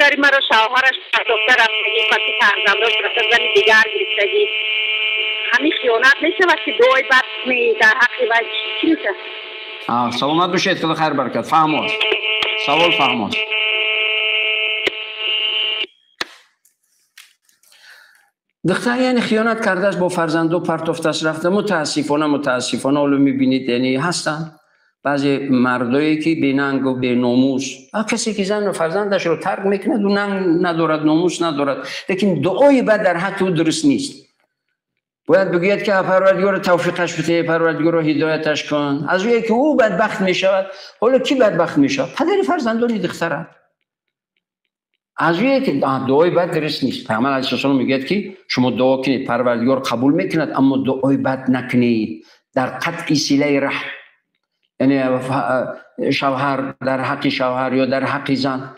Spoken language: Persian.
داری مرا شوهرش دکتر رفتگی کسی فرزنداش رفت زنی دیگر گرفتگی همین خیانت میشه وقتی دوی بد می در حقی باید چی میشه؟ سلامت باشید خدا خیر برکت. فهم است سوال فهم است. دختر یعنی خیانت کرده است با فرزندو پرتافته است رفته. متاسفانه اولو میبینید یعنی هستن بعضی مردایی که بیننگ و بیناموس کسی که زن و فرزندش رو ترک میکنه و ننگ ندارد ناموس ندارد لیکن دعای بد در حق او درست نیست. باید بگوید که پروردگار توفیقش بده، پروردگار هدایتش کن. از روی که او بدبخت میشود حالا کی بدبخت میشه؟ پدر فرزندان دختره. از روی که دعای بد درست نیست. پیامبر علیه السلام میگه که شما دعا کنید پروردگار قبول میکند اما دعای بد نکنید. در قطع صله رحم یعنی شوهر در حق شوهر یا در حق زن